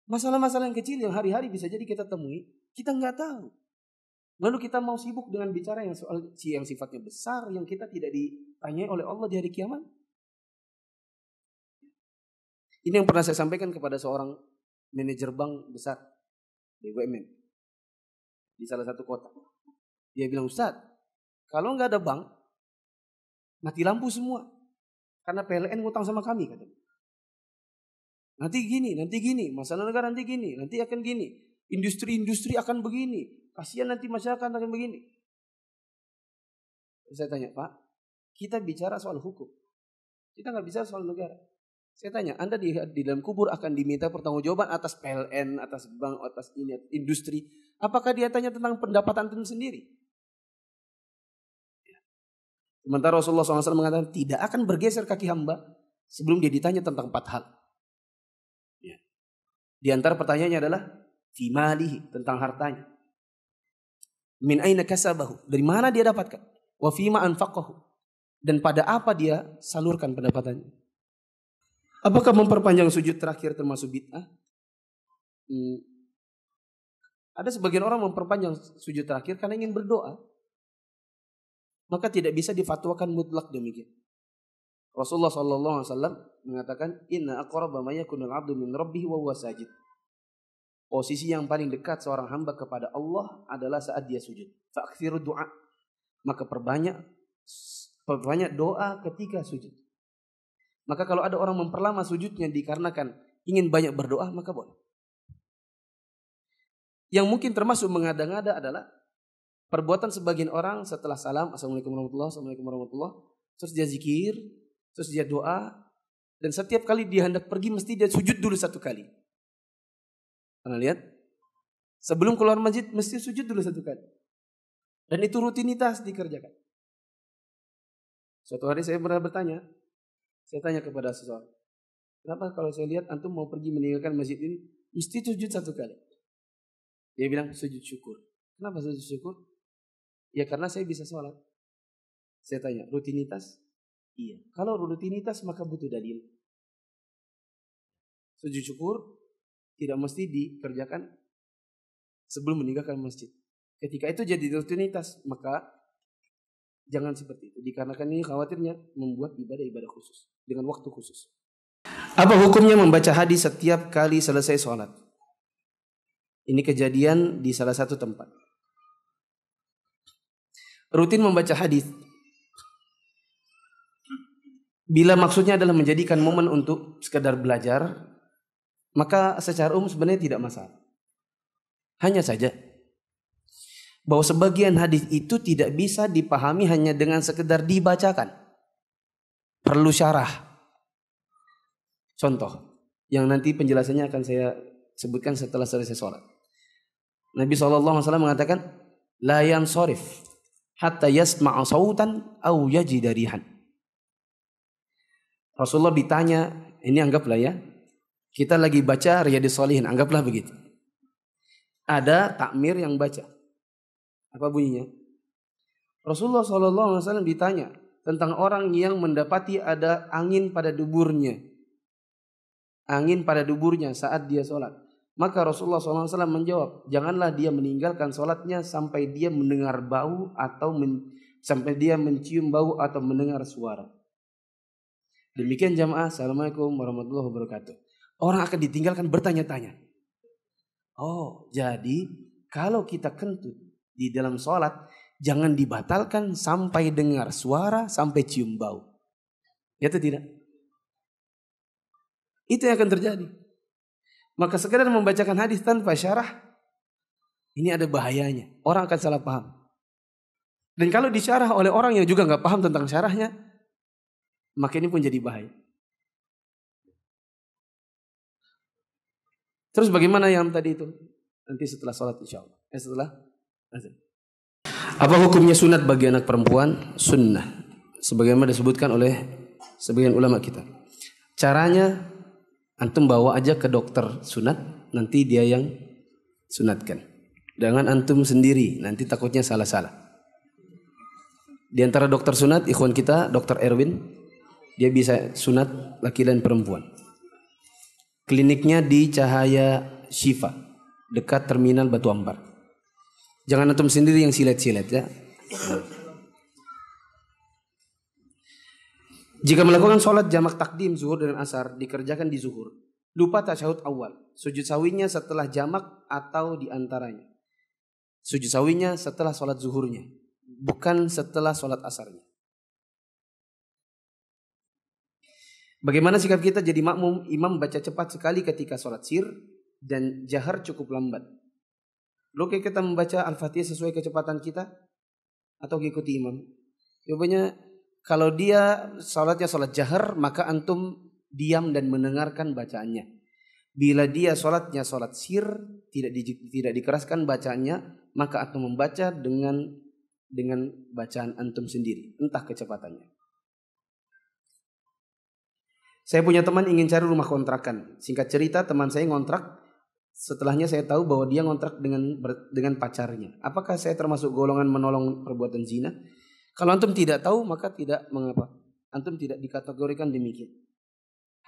Masalah-masalah yang kecil yang hari-hari bisa jadi kita temui, kita nggak tahu. Lalu kita mau sibuk dengan bicara yang soal yang sifatnya besar yang kita tidak ditanyai oleh Allah di hari kiamat. Ini yang pernah saya sampaikan kepada seorang manajer bank besar BUMN di salah satu kota. Dia bilang, Ustaz, kalau nggak ada bank, mati lampu semua. Karena PLN ngutang sama kami, katanya. Nanti gini, masalah negara nanti gini, nanti akan gini. Industri-industri akan begini. Kasihan nanti masyarakat akan begini. Saya tanya, Pak, kita bicara soal hukum. Kita nggak bicara soal negara. Saya tanya, Anda di dalam kubur akan diminta pertanggungjawaban atas PLN, atas bank, atas ini, industri. Apakah dia tanya tentang pendapatan antum sendiri? Sementara Rasulullah SAW mengatakan tidak akan bergeser kaki hamba sebelum dia ditanya tentang 4 hal. Ya. Di antara pertanyaannya adalah fimalihi, tentang hartanya. Min aina kasabahu, dari mana dia dapatkan? Wa fima anfaqahu, dan pada apa dia salurkan pendapatannya. Apakah memperpanjang sujud terakhir termasuk bid'ah? Ada sebagian orang memperpanjang sujud terakhir karena ingin berdoa. Maka tidak bisa difatwakan mutlak demikian. Rasulullah SAW mengatakan, Inna aqraba ma yakunul abdu min rabbih wa huwa sajid. Posisi yang paling dekat seorang hamba kepada Allah adalah saat dia sujud. Fa'kthiru du'a. Maka perbanyak doa ketika sujud. Maka kalau ada orang memperlama sujudnya dikarenakan ingin banyak berdoa, maka boleh. Yang mungkin termasuk mengada-ngada adalah perbuatan sebagian orang setelah salam, Assalamualaikum warahmatullahi wabarakatuh, Assalamualaikum warahmatullahi wabarakatuh, terus dia zikir, terus dia doa, dan setiap kali dia hendak pergi mesti dia sujud dulu 1 kali. Pernah lihat? Sebelum keluar masjid mesti sujud dulu 1 kali. Dan itu rutinitas dikerjakan. Suatu hari saya pernah bertanya, saya tanya kepada seseorang, kenapa kalau saya lihat antum mau pergi meninggalkan masjid ini mesti sujud 1 kali? Dia bilang sujud syukur. Kenapa sujud syukur? Ya karena saya bisa sholat. Saya tanya, rutinitas? Iya. Kalau rutinitas maka butuh dalil. Sujud syukur tidak mesti dikerjakan sebelum meninggalkan masjid. Ketika itu jadi rutinitas, maka jangan seperti itu. Dikarenakan ini khawatirnya membuat ibadah-ibadah khusus dengan waktu khusus. Apa hukumnya membaca hadis setiap kali selesai sholat? Ini kejadian di salah satu tempat. Rutin membaca hadis bila maksudnya adalah menjadikan momen untuk sekedar belajar, maka secara umum sebenarnya tidak masalah. Hanya saja bahwa sebagian hadis itu tidak bisa dipahami hanya dengan sekedar dibacakan. Perlu syarah. Contoh yang nanti penjelasannya akan saya sebutkan setelah selesai sholat. Nabi SAW mengatakan, La yansarif hatta yasma'a sautan aw yajida rihan. Rasulullah ditanya, ini anggaplah ya, kita lagi baca Riyadhus Shalihin, anggaplah begitu. Ada takmir yang baca. Apa bunyinya? Rasulullah SAW ditanya tentang orang yang mendapati ada angin pada duburnya. Angin pada duburnya saat dia sholat. Maka Rasulullah SAW menjawab, janganlah dia meninggalkan sholatnya sampai dia mendengar bau atau sampai dia mencium bau atau mendengar suara. Demikian jamaah, Assalamualaikum warahmatullahi wabarakatuh. Orang akan ditinggalkan bertanya-tanya. Oh, jadi kalau kita kentut di dalam sholat, jangan dibatalkan sampai dengar suara, sampai cium bau. Ya atau tidak? Itu yang akan terjadi. Maka sekedar membacakan hadis tanpa syarah, ini ada bahayanya. Orang akan salah paham. Dan kalau disyarah oleh orang yang juga nggak paham tentang syarahnya, maka ini pun jadi bahaya. Terus bagaimana yang tadi itu? Nanti setelah sholat insya Allah. Setelah azan. Apa hukumnya sunat bagi anak perempuan? Sunnah. Sebagaimana disebutkan oleh sebagian ulama kita. Caranya, antum bawa aja ke dokter sunat, nanti dia yang sunatkan. Jangan antum sendiri, nanti takutnya salah-salah. Di antara dokter sunat, ikhwan kita, Dokter Erwin, dia bisa sunat laki dan perempuan. Kliniknya di Cahaya Syifa, dekat terminal Batu Ampar. Jangan antum sendiri yang silet-silet ya. Jika melakukan sholat jamak takdim zuhur dan asar, dikerjakan di zuhur. Lupa tasyahud awal. Sujud sawinya setelah jamak atau di antaranya. Sujud sawinya setelah sholat zuhurnya. Bukan setelah sholat asarnya. Bagaimana sikap kita jadi makmum? Imam baca cepat sekali ketika sholat sir dan jahar cukup lambat. Oke, kita membaca Al-Fatihah sesuai kecepatan kita atau ikuti imam? Jawabannya, kalau dia sholatnya sholat jahar, maka antum diam dan mendengarkan bacaannya. Bila dia sholatnya sholat sir, tidak dikeraskan bacaannya, maka antum membaca dengan bacaan antum sendiri, entah kecepatannya. Saya punya teman ingin cari rumah kontrakan. Singkat cerita, teman saya ngontrak. Setelahnya saya tahu bahwa dia ngontrak dengan pacarnya. Apakah saya termasuk golongan menolong perbuatan zina? Kalau antum tidak tahu, maka tidak mengapa. Antum tidak dikategorikan demikian.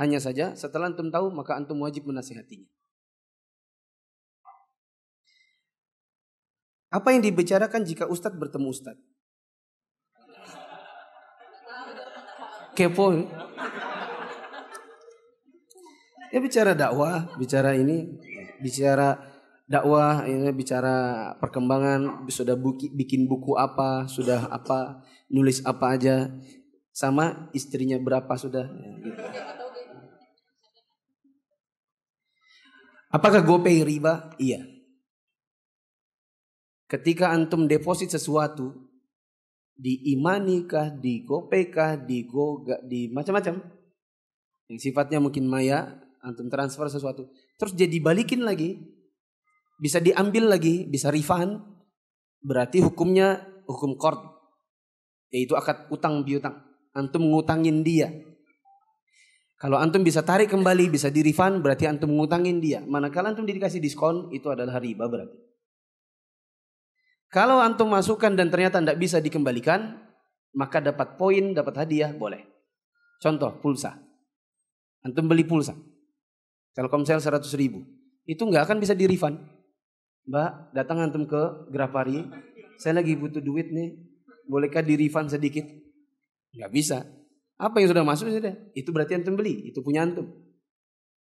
Hanya saja setelah antum tahu, maka antum wajib menasihatinya. Apa yang dibicarakan jika ustadz bertemu ustadz? Kepo. Ya bicara dakwah, bicara dakwah, ini bicara perkembangan, sudah bikin buku apa, sudah apa, nulis apa aja, sama istrinya berapa sudah. Ya, gitu. Apakah GoPay riba? Iya. Ketika antum deposit sesuatu, di Imani kah, di GoPay kah, di macam-macam, yang sifatnya mungkin maya, antum transfer sesuatu, terus jadi balikin lagi, bisa diambil lagi, bisa refund, berarti hukumnya hukum qard, yaitu akad utang piutang. Antum ngutangin dia. Kalau antum bisa tarik kembali, bisa di refund, berarti antum ngutangin dia. Manakala antum dikasih diskon, itu adalah riba berarti. Kalau antum masukkan dan ternyata tidak bisa dikembalikan, maka dapat poin, dapat hadiah, boleh. Contoh, pulsa. Antum beli pulsa. Telkomsel 100.000. Itu nggak akan bisa di-refund. Mbak, datang antum ke Grapari. Saya lagi butuh duit nih. Bolehkah di-refund sedikit? Nggak bisa. Apa yang sudah masuk sudah. Itu berarti antum beli. Itu punya antum.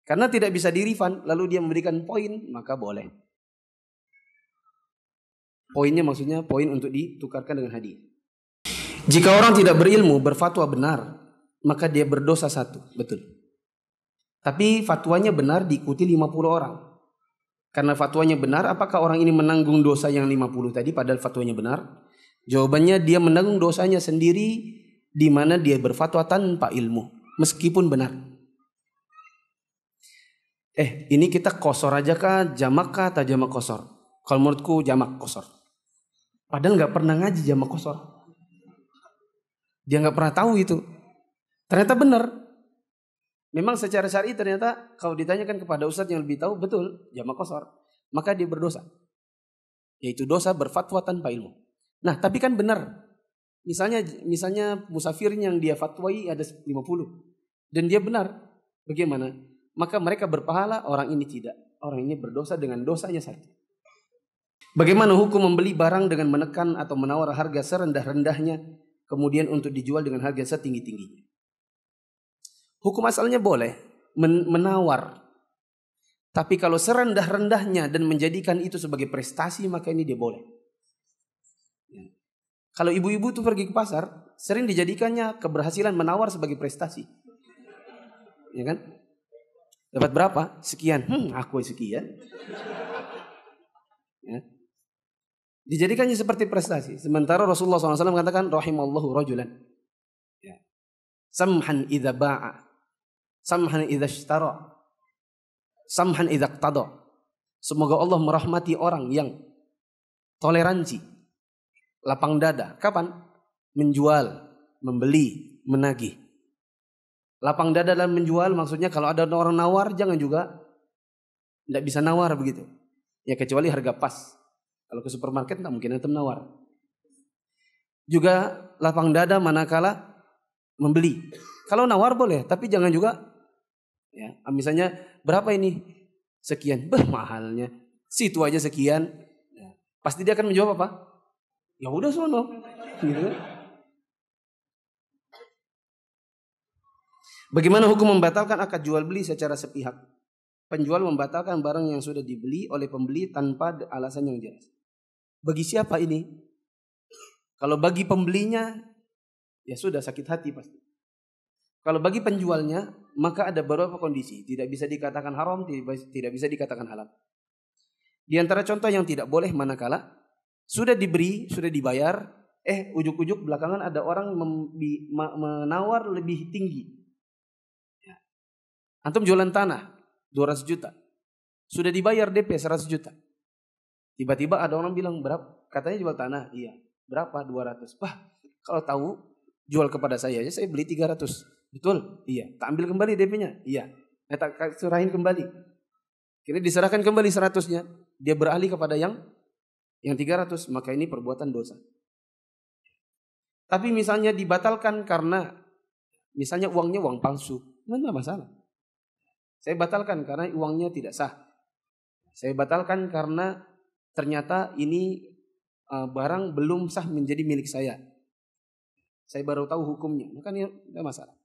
Karena tidak bisa di-refund, lalu dia memberikan poin, maka boleh. Poinnya maksudnya poin untuk ditukarkan dengan hadiah. Jika orang tidak berilmu berfatwa benar, maka dia berdosa satu, betul. Tapi fatwanya benar diikuti 50 orang. Karena fatwanya benar, apakah orang ini menanggung dosa yang 50 tadi padahal fatwanya benar? Jawabannya dia menanggung dosanya sendiri di mana dia berfatwa tanpa ilmu, meskipun benar. Ini kita kosor aja kah, jamak kah atau jamak kosor? Kalau menurutku jamak kosor. Padahal nggak pernah ngaji jamak kosor. Dia nggak pernah tahu itu. Ternyata benar. Memang secara syar'i ternyata kalau ditanyakan kepada ustadz yang lebih tahu, betul jamak kosor. Maka dia berdosa. Yaitu dosa berfatwa tanpa ilmu. Nah tapi kan benar. Misalnya musafirin yang dia fatwai ada 50. Dan dia benar. Bagaimana? Maka mereka berpahala, orang ini tidak. Orang ini berdosa dengan dosanya satu. Bagaimana hukum membeli barang dengan menekan atau menawar harga serendah-rendahnya, kemudian untuk dijual dengan harga setinggi-tingginya? Hukum asalnya boleh menawar. Tapi kalau serendah-rendahnya dan menjadikan itu sebagai prestasi, maka ini dia boleh. Kalau ibu-ibu tuh pergi ke pasar, sering dijadikannya keberhasilan menawar sebagai prestasi. Ya kan? Dapat berapa? Sekian. Aku sekian. Ya. Dijadikannya seperti prestasi. Sementara Rasulullah SAW mengatakan rahimallahu rajulan. Ya. Samhan idza ba'a. Samhan idza ishtara. Samhan idza iqtada. Semoga Allah merahmati orang yang toleransi, lapang dada. Kapan? Menjual, membeli, menagih. Lapang dada dan menjual maksudnya kalau ada orang nawar jangan juga tidak bisa nawar begitu. Ya kecuali harga pas. Kalau ke supermarket tak mungkin antum nawar. Juga lapang dada manakala membeli. Kalau nawar boleh, tapi jangan juga ya, misalnya berapa ini? Sekian. Mahalnya. Situ aja sekian. Ya. Pasti dia akan menjawab apa? Ya udah sono. Gitu. Bagaimana hukum membatalkan akad jual beli secara sepihak? Penjual membatalkan barang yang sudah dibeli oleh pembeli tanpa alasan yang jelas. Bagi siapa ini? Kalau bagi pembelinya, ya sudah sakit hati pasti. Kalau bagi penjualnya, maka ada beberapa kondisi. Tidak bisa dikatakan haram, tidak bisa dikatakan halal. Di antara contoh yang tidak boleh manakala sudah diberi, sudah dibayar, ujuk-ujuk belakangan ada orang menawar lebih tinggi. Ya. Antum jualan tanah 200 juta. Sudah dibayar DP 100 juta. Tiba-tiba ada orang bilang, berapa? Katanya jual tanah. Iya. Berapa? 200. Kalau tahu jual kepada saya beli 300. Betul? Iya. Tak ambil kembali DP-nya? Iya. Tak serahin kembali. Kini diserahkan kembali 100-nya. Dia beralih kepada yang 300. Maka ini perbuatan dosa. Tapi misalnya dibatalkan karena misalnya uangnya uang palsu. Tidak masalah. Saya batalkan karena uangnya tidak sah. Saya batalkan karena ternyata ini barang belum sah menjadi milik saya. Saya baru tahu hukumnya. Maka ini tidak masalah.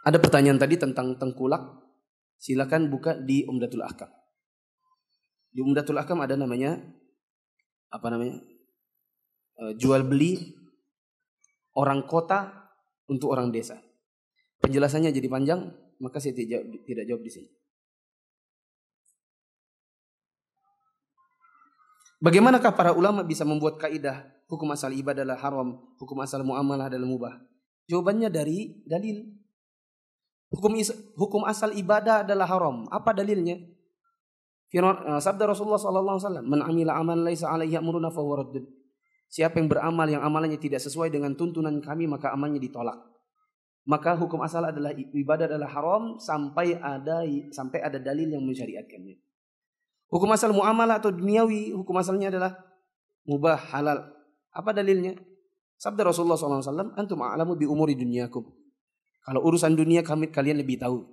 Ada pertanyaan tadi tentang tengkulak. Silakan buka di Umdatul Ahkam. Di Umdatul Ahkam ada namanya jual beli orang kota untuk orang desa. Penjelasannya jadi panjang, maka saya tidak jawab di sini. Bagaimanakah para ulama bisa membuat kaidah hukum asal ibadah adalah haram, hukum asal muamalah adalah mubah? Jawabannya dari dalil. Hukum asal ibadah adalah haram. Apa dalilnya? Sabda Rasulullah SAW, "Man amila amalan laisa alaihi amruna fahuwa raddun." Siapa yang beramal yang amalannya tidak sesuai dengan tuntunan kami, maka amalnya ditolak. Maka hukum asal adalah ibadah adalah haram sampai ada dalil yang mensyariatkannya. Hukum asal muamalah atau duniawi, hukum asalnya adalah mubah, halal. Apa dalilnya? Sabda Rasulullah SAW, "Antum a'lamu bi umuri dunyakum." Kalau urusan dunia kalian lebih tahu.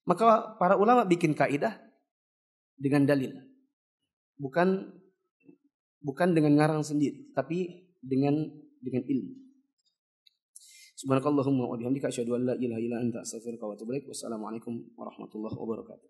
Maka para ulama bikin kaidah dengan dalil. Bukan dengan ngarang sendiri, tapi dengan ilmu. Subhanakallahumma wa bihamdika asyhadu an la ilaha illa anta astaghfiruka wa atubu ilaik. Wassalamualaikum warahmatullahi wabarakatuh.